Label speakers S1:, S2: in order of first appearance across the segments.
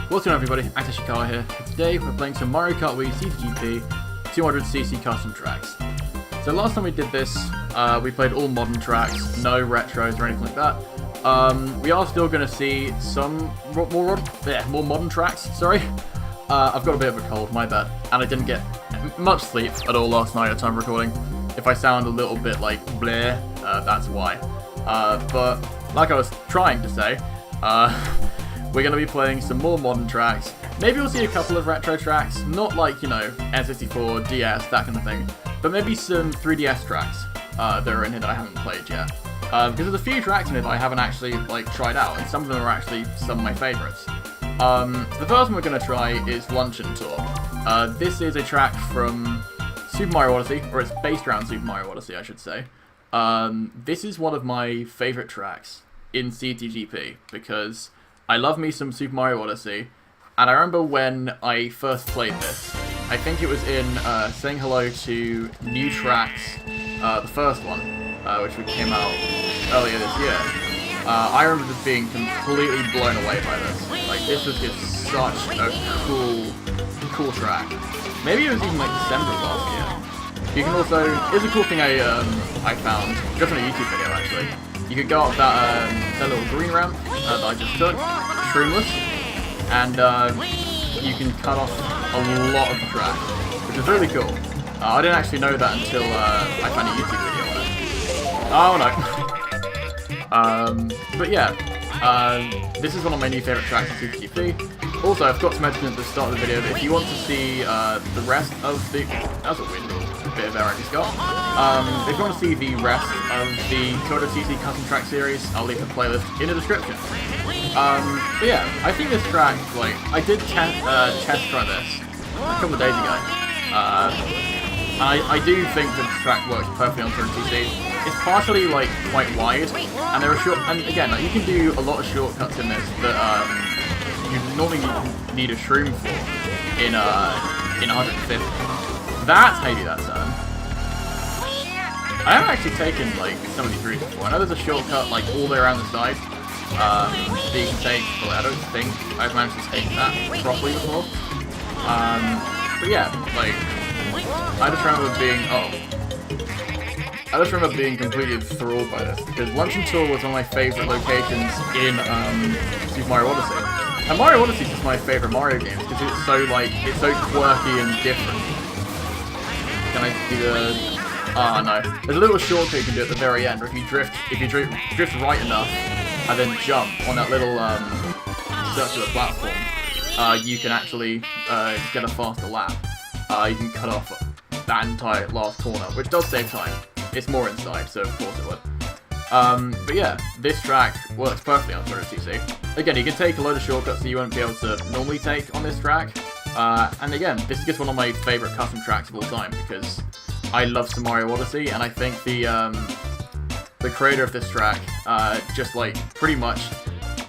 S1: What's going on, everybody? Akashikawa here. Today we're playing some Mario Kart Wii CTGP 200cc custom tracks. So last time we did this, we played all modern tracks, no retros or anything like that. We are still going to see some more modern tracks, sorry. I've got a bit of a cold, my bad, and I didn't get much sleep at all last night at time recording. If I sound a little bit like bleh, that's why. But like I was trying to say, we're going to be playing some more modern tracks. Maybe we'll see a couple of retro tracks, not like, you know, N64, DS, that kind of thing, but maybe some 3DS tracks that are in here that I haven't played yet. Because there's a few tracks in here that I haven't actually, like, tried out, and some of them are actually some of my favourites. The first one we're going to try is Luncheon Tour. This is a track from Super Mario Odyssey, or it's based around Super Mario Odyssey, I should say. This is one of my favourite tracks in CTGP, because I love me some Super Mario Odyssey, and I remember when I first played this, I think it was in Saying Hello to New Tracks, the first one, which came out earlier this year. I remember just being completely blown away by this. Like, this was just such a cool track. Maybe it was even like December of last year. You can also, here's a cool thing I found, just in a YouTube video actually. You could go up that little green ramp that I just took, streamless, and you can cut off a lot of the track, which is really cool. I didn't actually know that until I found a YouTube video on it. Oh no. But yeah, this is one of my new favourite tracks in CTGP. Also, I've got to mention at the start of the video that if you want to see the rest of the... That was a weird bit of error I just got. If you want to see the rest of the 200cc custom track series, I'll leave the playlist in the description. But yeah, I think this track, like, I did test try this a couple of days ago. I do think that this track works perfectly on 200cc. It's partially, like, quite wide, and there are and again, like, you can do a lot of shortcuts in this that you normally need a shroom for in 150. That's how you do that turn. I haven't actually taken, like, some of these routes before. I know there's a shortcut, like, all the way around the side that you can take, but I don't think I've managed to take that properly before. But yeah, like, I just remember being completely enthralled by this, because Luncheon Tour was one of my favourite locations in Super Mario Odyssey. And Mario Odyssey is just my favourite Mario games, because it's so, like, it's so quirky and different. Can I do the... Ah, no. There's a little shortcut you can do at the very end, where if you drift right enough, and then jump on that little circular platform, you can actually get a faster lap. You can cut off that entire last corner, which does save time. It's more inside, so of course it would. But yeah, this track works perfectly on 200cc. Again, you can take a load of shortcuts that you won't be able to normally take on this track. And again, this is just one of my favourite custom tracks of all time, because I love Super Mario Odyssey, and I think the creator of this track just, like, pretty much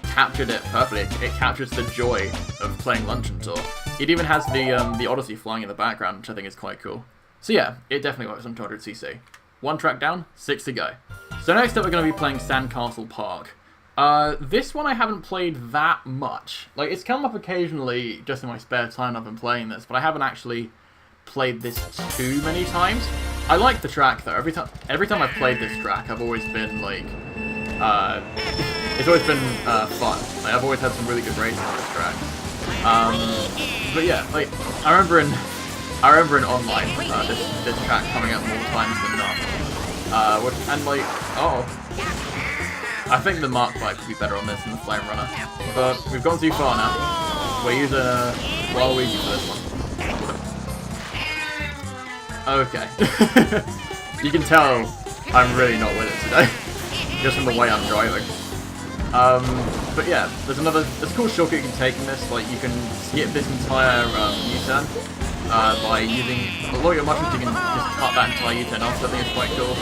S1: captured it perfectly. It captures the joy of playing Luncheon Tour. It even has the Odyssey flying in the background, which I think is quite cool. So yeah, it definitely works on 200cc. One track down, 6 to go. So next up we're going to be playing Sandcastle Park. This one I haven't played that much. Like, it's come up occasionally just in my spare time I've been playing this, but I haven't actually played this too many times. I like the track though. Every time I've played this track, I've always been like, it's always been fun. Like, I've always had some really good racing on this track. But yeah, like, I remember in online this track coming up more times than not. And like, I think the Mark bike would be better on this than the Flame Runner. But we've gone too far now. We're using Waluigi for this one. Okay. You can tell I'm really not with it today, just from the way I'm driving. But yeah, there's a cool shortcut you can take in this. Like, you can skip this entire U-turn by using a lot of your mushrooms. You can just cut that entire U-turn off, so I think it's quite cool.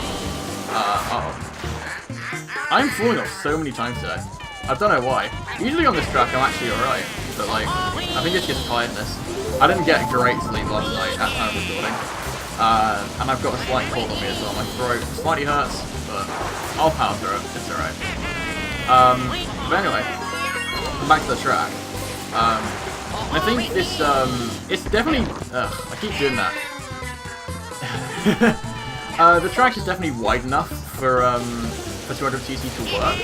S1: I'm falling off so many times today. I don't know why. Usually on this track I'm actually alright, but like, I think it's just tiredness. I didn't get great sleep last night at time of recording. And I've got a slight cold on me as well. My throat slightly hurts, but I'll power through it. It's alright. But anyway, back to the track. I think this, it's definitely, I keep doing that. The track is definitely wide enough for 200cc to work.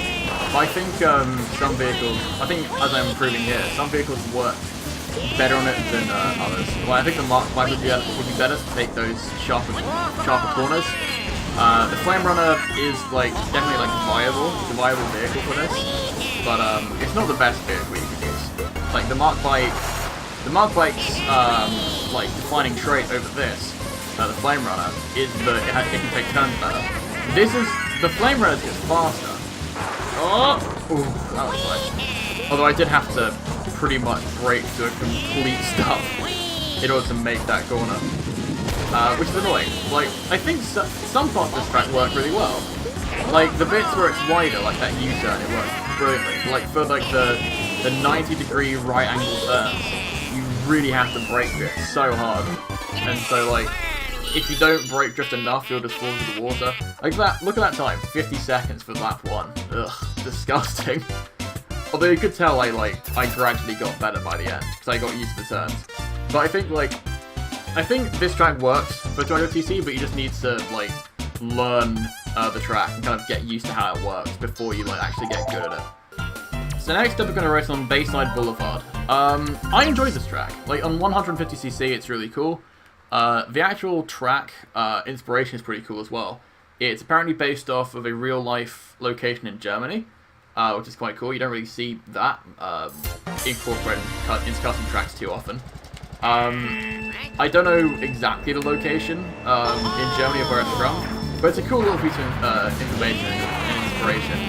S1: But I think some vehicles, I think as I'm improving here, some vehicles work better on it than others. Well, I think the Mark 5 would be better to take those sharper corners. The Flame Runner is like definitely like viable. It's a viable vehicle for this, but it's not the best vehicle you can use. Like the Mark Bike's like defining trait over this, the Flame Runner, is that it can take turns better. The Flame Runner is just faster. Oh, ooh, that was close. Although I did have to pretty much brake to a complete stop in order to make that corner, which is annoying. Like, I think some parts of this track work really well. Like the bits where it's wider, like that U-turn, it works brilliantly. Like for like the 90-degree right angle turns, you really have to brake it so hard, and so like if you don't brake just enough, you'll just fall into the water. Like that. Look at that time, 50 seconds for lap 1. Ugh, disgusting. Although you could tell I gradually got better by the end, because I got used to the turns. But I think this track works for 200cc, but you just need to like learn the track and kind of get used to how it works before you like actually get good at it. So next up we're going to race on Bayside Boulevard. I enjoyed this track. Like on 150cc it's really cool. The actual track inspiration is pretty cool as well. It's apparently based off of a real life location in Germany. Which is quite cool. You don't really see that incorporated into custom tracks too often. I don't know exactly the location in Germany of where it's from, but it's a cool little piece of information and inspiration.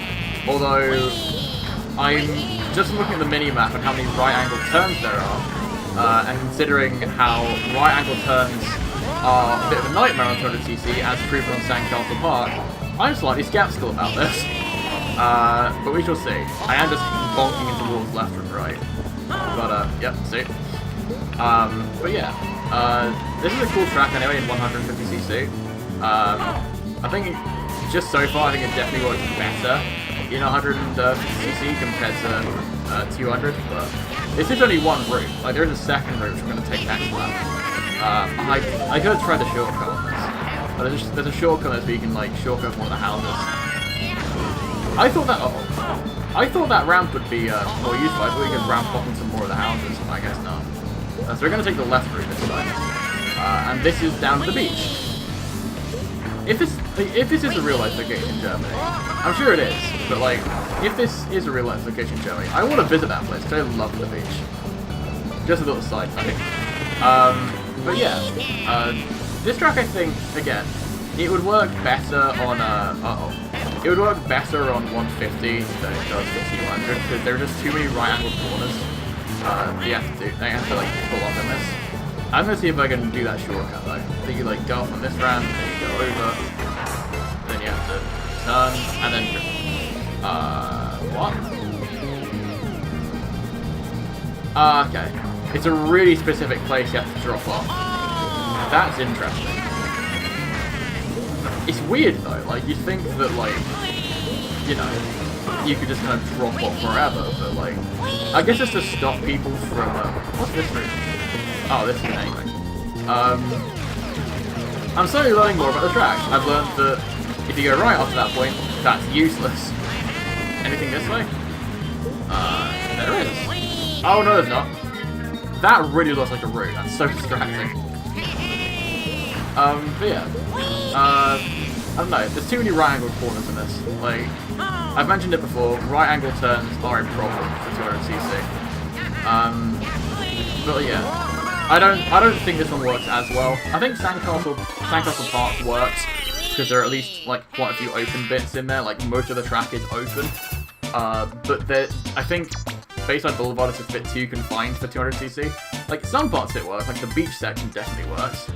S1: Although, I'm just looking at the mini-map and how many right-angle turns there are, and considering how right-angle turns are a bit of a nightmare on 200cc, as proven on Sandcastle Park, I'm slightly skeptical about this. But we shall see. I am just bonking into walls left and right. But, yep, see. But yeah, this is a cool track anyway in 150cc. I think, just so far, I think it definitely works better in 150cc compared to 200, but this is only one route. Like, there is a second route which we're going to take next lap. I could have tried the shortcut on this. But there's a shortcut where you can, like, shortcut one of the houses. I thought that ramp would be more useful. I thought we could ramp up on some more of the houses. I guess not. So we're going to take the left route this time, and this is down to the beach. If this is a real life location in Germany, I'm sure it is. But like, if this is a real life location in Germany, I want to visit that place because I love the beach. Just a little side thing. But yeah, this track I think again, it would work better on It would work better on 150 than it does for 200 because there are just too many right-angled corners. They have to like pull up in this. I'm gonna see if I can do that shortcut though. So you like go off on this ramp, then you go over, then you have to turn, and then what? Okay. It's a really specific place you have to drop off. That's interesting. It's weird though, like you'd think that like, you know, you could just kind of drop off wherever, but like, I guess it's to stop people from, what's this route? Oh, this is an anyway. I'm slowly learning more about the track. I've learned that if you go right after that point, that's useless. Anything this way? There is. Oh no, there's not. That really looks like a route, that's so distracting. But yeah. I don't know, there's too many right-angled corners in this. Like, I've mentioned it before, right-angle turns are a problem for 200cc. But yeah, I don't think this one works as well. I think Sandcastle Park works because there are at least like quite a few open bits in there. Like most of the track is open, but I think Bayside Boulevard is a bit too confined for 200cc. Like some parts it works, like the beach section definitely works.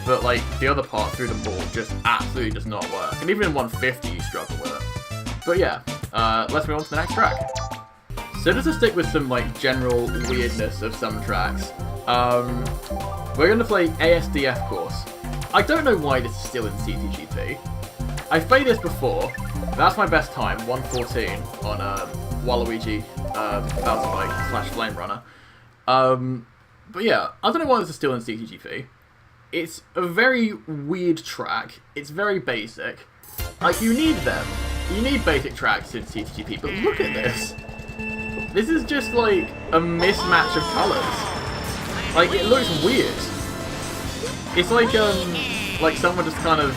S1: But like the other part through the mall just absolutely does not work. And even in 150 you struggle with it. But yeah, let's move on to the next track. So just to stick with some like general weirdness of some tracks, we're going to play ASDF course. I don't know why this is still in CTGP. I've played this before. That's my best time, 1:14 on Waluigi Bowser Bike / Flame Runner. But yeah, I don't know why this is still in CTGP. It's a very weird track. It's very basic. Like, you need them. You need basic tracks in CTGP, but look at this. This is just like a mismatch of colours. Like, it looks weird. It's like someone just kind of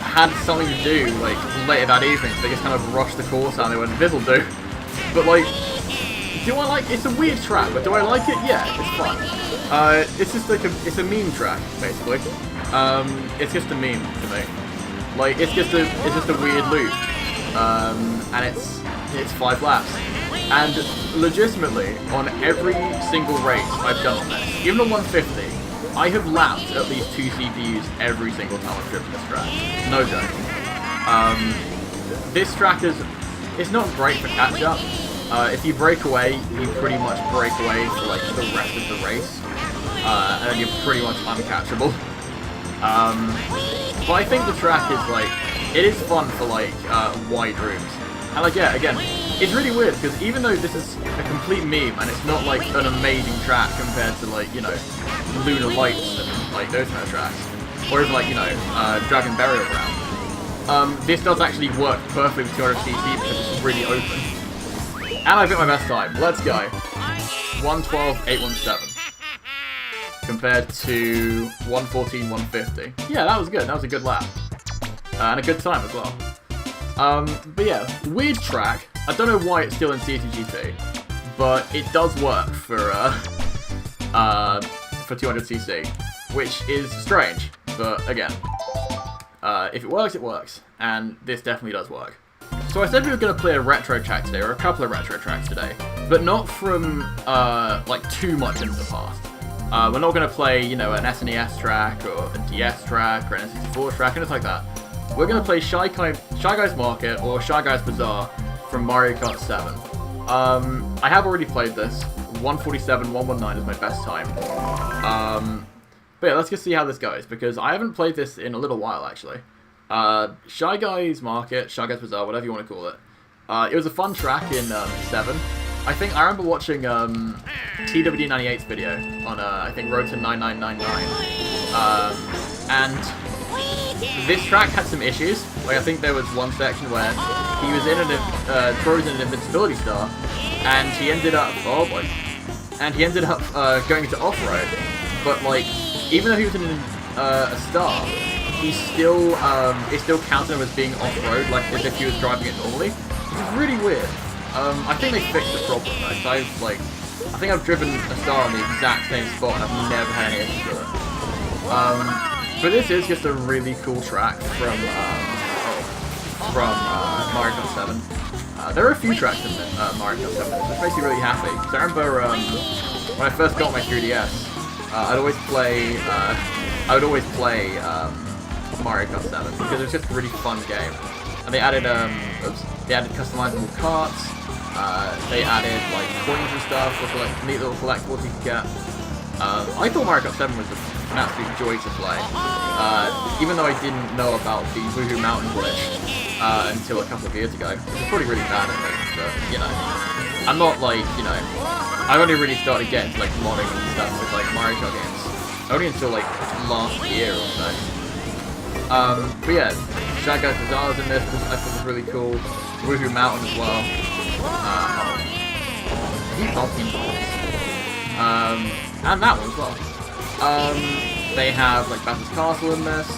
S1: had something to do, like, later that evening, so they just kind of rushed the course out and they went, this'll do. But like, do I like, it's a weird track, but do I like it? Yeah, it's fun. It's just like it's a meme track, basically. It's just a meme to me. Like, it's just a weird loop. And it's 5 laps. And legitimately, on every single race I've done on this, even on 150, I have lapped at least 2 CPUs every single time I've driven this track. No joke. This track it's not great for catch-up. If you break away, you pretty much break away for like the rest of the race. And then you're pretty much uncatchable. But I think the track is like, it is fun for like wide rooms. And like, yeah, again, it's really weird because even though this is a complete meme and it's not like an amazing track compared to like, you know, Lunar Lights and like those kind of tracks, or even like, you know, Dragon Burial Ground, this does actually work perfectly with 200cc because it's really open. And I've hit my best time. Let's go. 1:12.817 compared to 1:14.150. Yeah, that was good. That was a good lap. And a good time as well. But yeah, weird track. I don't know why it's still in CTGP, but it does work for 200cc, which is strange. But again, if it works, it works, and this definitely does work. So I said we were going to play a retro track today, or a couple of retro tracks today, but not from like too much into the past. We're not going to play, you know, an SNES track or a DS track or an N64 track, anything like that. We're going to play Shy Guy's Market or Shy Guy's Bazaar from Mario Kart 7. I have already played this. 1:47.119 is my best time. But yeah, let's just see how this goes, because I haven't played this in a little while, actually. Shy Guy's Market, Shy Guy's Bazaar, whatever you want to call it. It was a fun track in 7. I remember watching TWD98's video on, I think, Road to 9999. And this track had some issues. Like, I think there was one section where he was in Troy was in an invincibility star, and he ended up, oh boy, going into off-road. But like, even though he was in a star, he still it still counted him as being off-road, like as if he was driving it normally, which is really weird. I think they fixed the problem though. So I think I've driven a star on the exact same spot and I've never had any issues with it. But this is just a really cool track from Mario Kart 7. There are a few tracks in Mario Kart 7, which makes me really happy. So I remember when I first got my 3DS, I would always play Mario Kart 7 because it was just a really fun game. And they added customizable carts. They added like coins and stuff, which were like neat little collectibles you could get. I thought Mario Kart 7 was an absolute joy to play, even though I didn't know about the Woohoo Mountain glitch until a couple of years ago. It was probably really bad at it, but you know, I'm not like, you know, I only really started getting to like modding and stuff with like Mario Kart games only until like last year or so. But yeah, Shy Guy's Bazaar in this, I thought was really cool. Woohoo Mountain as well. These pumpkin balls. And that one as well. They have like Bowser's Castle in this.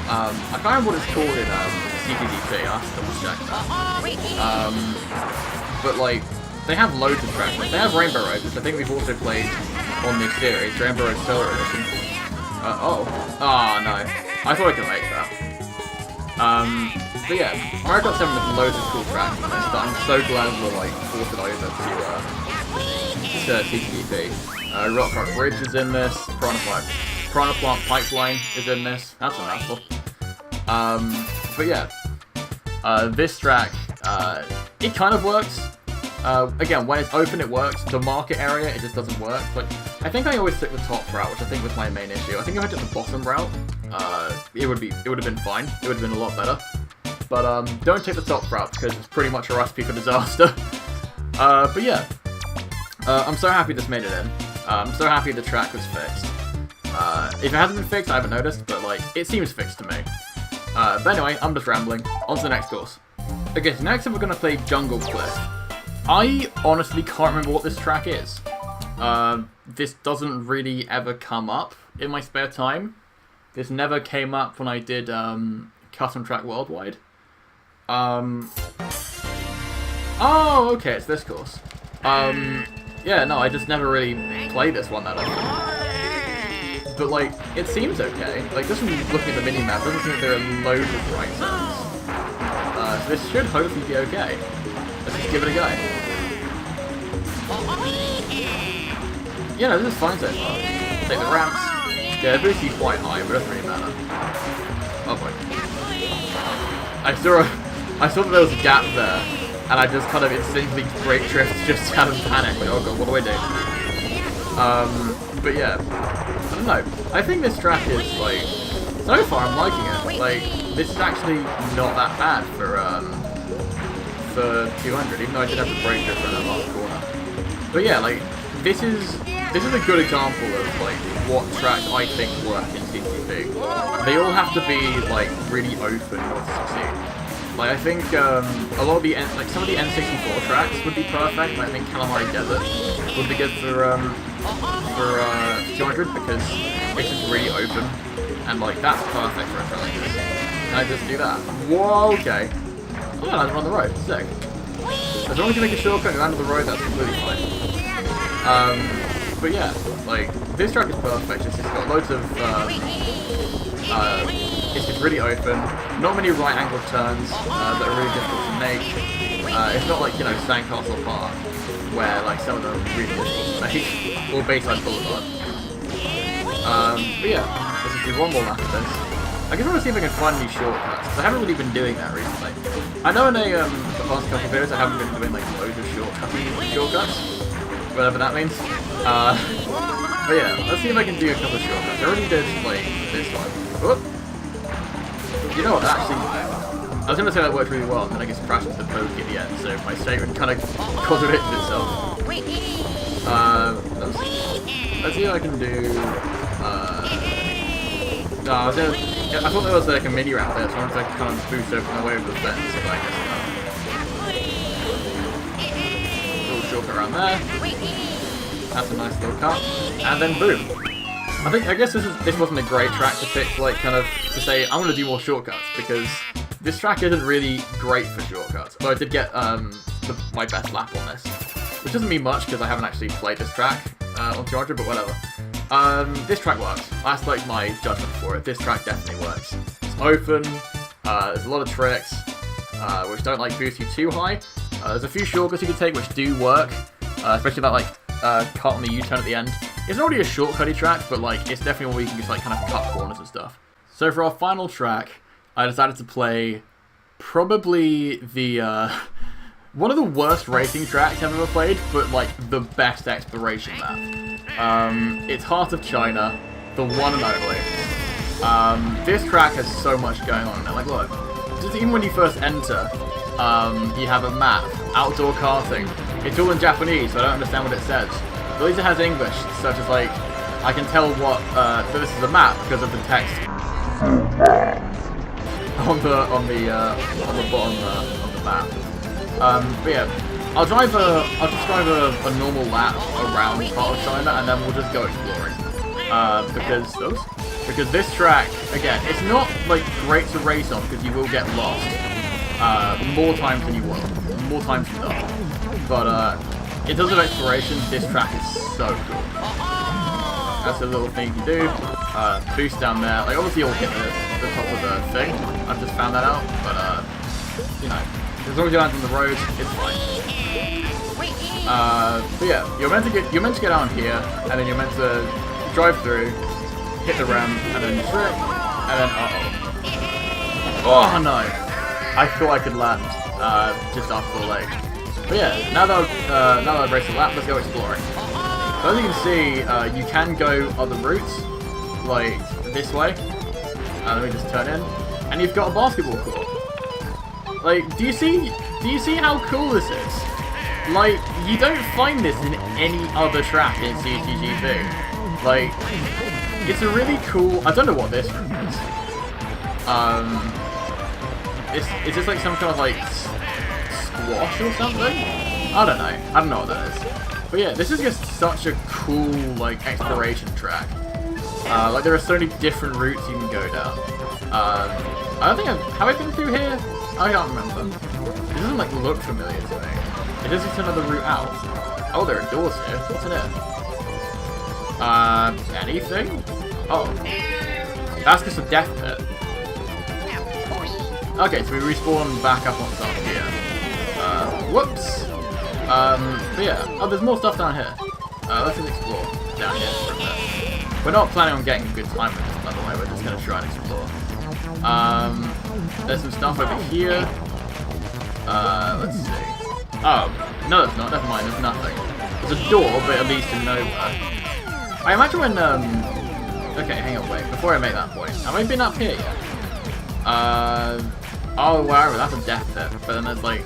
S1: I can't remember what it's called in CTGP, I'll have to double check that. But like, they have loads of tracks. Like, they have Rainbow Road, which I think we've also played on this series, Rainbow Road Solar Edition. Oh no. I thought I could make that. But yeah, Mario Kart 7 has loads of cool tracks in this that I'm so glad we're like ported over to CTGP. Rock Rock Bridge is in this, Piranha Plant Pipeline is in this, that's a mouthful. But yeah, this track, it kind of works. Again, when it's open it works, the market area it just doesn't work. But I think I always took the top route, which I think was my main issue. I think if I took the bottom route, it would have been fine. It would have been a lot better. But don't take the top route because it's pretty much a recipe for disaster. But yeah, I'm so happy this made it in. I'm so happy the track was fixed. If it hasn't been fixed, I haven't noticed, but like, it seems fixed to me. But anyway, I'm just rambling. On to the next course. Okay, so next up we're going to play Jungle Cliff. I honestly can't remember what this track is. This doesn't really ever come up in my spare time. This never came up when I did Custom Track Worldwide. Oh, okay, it's this course. Yeah, no, I just never really played this one that often. But, like, it seems okay. Like, just from looking at the mini-map, it doesn't seem like there are loads of right turns. So this should hopefully be okay. Let's just give it a go. Yeah, no, this is fine so far. Take the ramps. Yeah, the boost is quite high, but it doesn't really matter. Oh boy. I saw that there was a gap there, and I just kind of instinctively brake drift just out of panic. Like, oh god, what do I do? But yeah, I don't know. I think this track is, like, so far I'm liking it. Like, this is actually not that bad for 200, even though I did have the brake drift in that last corner. But yeah, like, this is a good example of, like, what tracks I think work in CTGP. They all have to be, like, really open in order to succeed. Like, I think a lot of the some of the N64 tracks would be perfect. Like, I think Calamari Desert would be good for 200 because it's just really open, and like that's perfect for a track like this. Can I just do that? Whoa, okay. Oh, yeah, I can run the road. Sick. As long as you make a shortcut and land on the road, that's completely fine. But yeah, like this track is perfect. It's just got loads of it's just really open. Not many right angle turns that are really difficult to make. It's not like, you know, Sandcastle Park, where like some of them are really difficult to make, or Bayside Boulevard. But yeah, let's just do one more lap of this. I guess I want to see if I can find any shortcuts, because I haven't really been doing that recently. I know in the past couple of videos I haven't been doing like loads of shortcuts, whatever that means. But yeah, let's see if I can do a couple of shortcuts. I already did like this one. Whoop. You know what, actually, I was going to say that worked really well, and then I guess crashed into the bogey at the end, so my statement kind of contradicted itself. Let's see if I can do... no, I thought there was like a mini ramp there, so I wanted to kind of boost over my way over the fence, but I guess not. Little shortcut around there. That's a nice little cut. And then boom. I guess this wasn't a great track to pick, like, kind of, to say, I'm going to do more shortcuts, because this track isn't really great for shortcuts. But I did get my best lap on this, which doesn't mean much, because I haven't actually played this track on 200, but whatever. This track works. That's, like, my judgment for it. This track definitely works. It's open, there's a lot of tricks, which don't, like, boost you too high. There's a few shortcuts you can take which do work, especially that, like, cut on the U-turn at the end. It's not really a shortcutty track, but like it's definitely one where you can just like kind of cut corners and stuff. So for our final track, I decided to play probably the one of the worst racing tracks I've ever played, but like the best exploration map. It's Heart of China, the one and only. This track has so much going on in it. Like look, just even when you first enter, you have a map, outdoor karting. It's all in Japanese, so I don't understand what it says. At least it has English, such as like, I can tell what, that this is a map because of the text on the bottom of the map. But yeah, I'll just drive a normal lap around Heart of China, and then we'll just go exploring. Because this track, again, it's not like great to race on because you will get lost more times than you will, more times than not. But in terms of exploration, this track is so cool. That's a little thing you can do. Boost down there. Like obviously you'll hit the top of the thing. I've just found that out. But you know, as long as you land on the road, it's fine. But yeah, you're meant to get out here, and then you're meant to drive through, hit the ramp, and then trick, and then oh no! I thought I could land just after the leg. But yeah, now that I've raced the lap, let's go exploring. So as you can see, you can go other routes, like this way. Let me just turn in, and you've got a basketball court. Like, do you see how cool this is? Like, you don't find this in any other track in CTGP. Like, it's a really cool... I don't know what this room is. It's just like some kind of like squash or something? I don't know what that is. But yeah, this is just such a cool like exploration track. Like there are so many different routes you can go down. I don't think have I been through here? I can't remember. It doesn't like look familiar to me. It is just another route out. Oh, there are doors here. What's in it? Anything? Oh. That's just a death pit. Okay, so we respawn back up on top here. Whoops. But yeah. Oh, there's more stuff down here. Let's just explore down here for a bit. We're not planning on getting a good time with this, by the way. We're just going to try and explore. There's some stuff over here. Let's see. Oh, no, there's not. Never mind. There's nothing. There's a door, but it leads to nowhere. I imagine when, okay, hang on, wait. Before I make that point, have I been up here yet? Oh, wow, that's a death pit. But then there's like,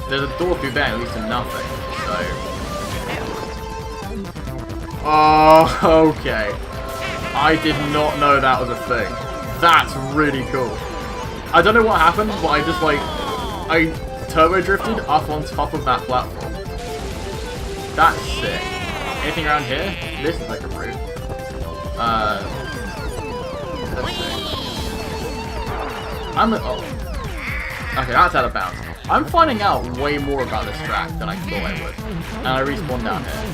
S1: there's a door through there, at least to nothing. So. Oh, okay. I did not know that was a thing. That's really cool. I don't know what happened, but I just like, I turbo drifted up on top of that platform. That's sick. Anything around here? This is like a route. Let's see. Oh. Okay, that's out of bounds. I'm finding out way more about this track than I thought I would. And I respawned down here.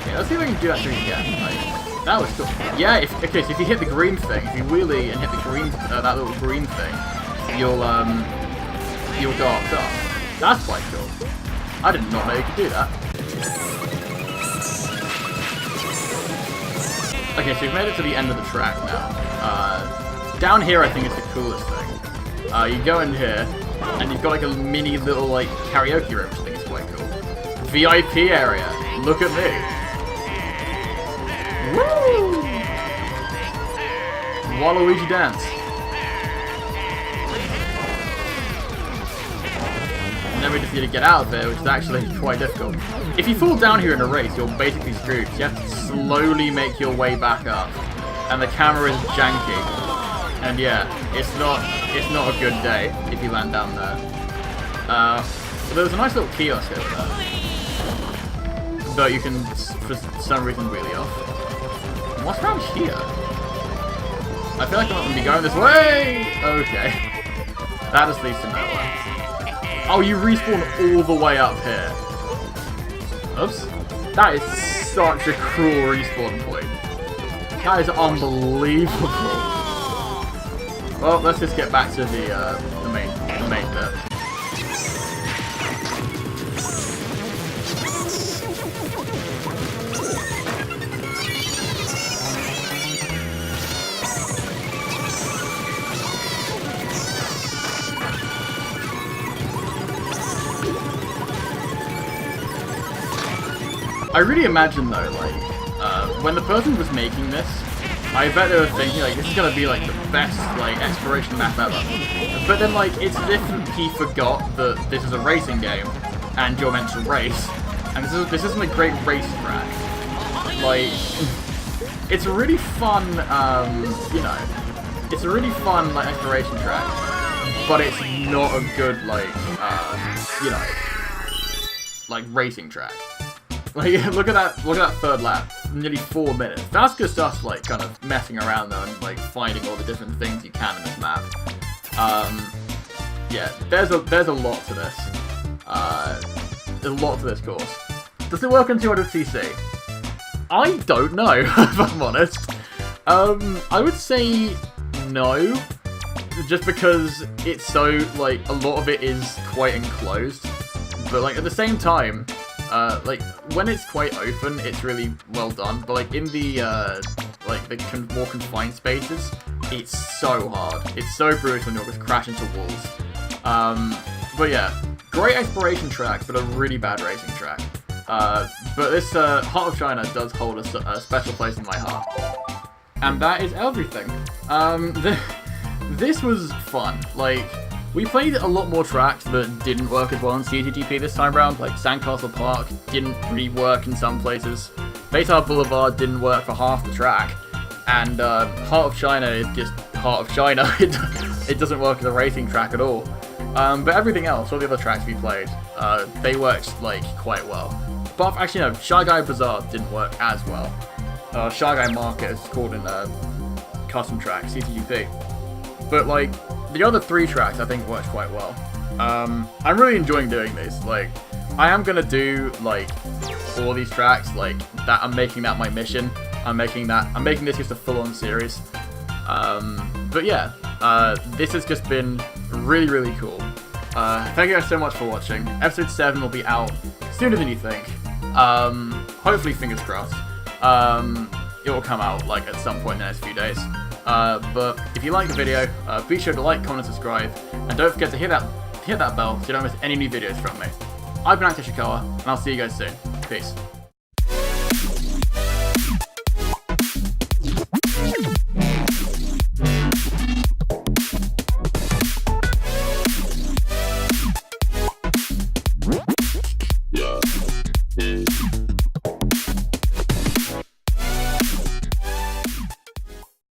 S1: Okay, let's see if I can do that thing again. Like, that was cool. Yeah, okay, so if you hit the green thing, if you wheelie and hit the green, that little green thing, you'll go up top. That's quite cool. I did not know you could do that. Okay, so we've made it to the end of the track now. Down here I think is the coolest thing. You go in here, and you've got like a mini little like karaoke room, which I think is quite cool. VIP area. Look at me. Woo! Waluigi dance. And then we just need to get out of there, which is actually quite difficult. If you fall down here in a race, you're basically screwed. You have to slowly make your way back up, and the camera is janky. And yeah, it's not a good day if you land down there. There was a nice little kiosk over there that you can, for some reason, wheelie off. What's around here? I feel like I'm not going to be going this way! Okay. That just leads to nowhere. Oh, you respawn all the way up here. Oops. That is such a cruel respawn point. That is unbelievable. Well, let's just get back to the main bit. I really imagine though, like, when the person was making this, I bet they were thinking, like, this is gonna be, like, the best, like, exploration map ever. But then, like, it's as if he forgot that this is a racing game, and you're meant to race, and this isn't a great race track. Like, it's a really fun, you know, it's a really fun, like, exploration track, but it's not a good, like, you know, like, racing track. Like, look at that third lap. Nearly 4 minutes. That's just us, like, kind of messing around, though, and, like, finding all the different things you can in this map. Yeah, there's a lot to this. There's a lot to this course. Does it work on 200cc? I don't know, if I'm honest. I would say no. Just because it's so, like, a lot of it is quite enclosed. But, like, at the same time, like, when it's quite open, it's really well done, but, like, in the, like, the more confined spaces, it's so hard. It's so brutal and you'll just crash into walls. But yeah, great exploration track, but a really bad racing track. But this, Heart of China does hold a special place in my heart. And that is everything. This was fun. Like, We played a lot more tracks that didn't work as well in CTGP this time around, like Sandcastle Park didn't really work in some places. Baytown Boulevard didn't work for half the track, and Heart of China is just Heart of China. It doesn't work as a racing track at all. But everything else, all the other tracks we played, they worked like quite well. But actually no, Shy Guy Bazaar didn't work as well. Shy Guy Market is called in custom track, CTGP. But like, the other 3 tracks I think worked quite well. I'm really enjoying doing these. Like, I am gonna do like all these tracks, like that. I'm making that my mission. I'm making this just a full-on series. But yeah, this has just been really, really cool. Thank you guys so much for watching. Episode 7 will be out sooner than you think. Hopefully, fingers crossed. It will come out like at some point in the next few days. But if you like the video, be sure to like, comment, and subscribe, and don't forget to hit that bell so you don't miss any new videos from me. I've been Akishikawa, and I'll see you guys soon. Peace.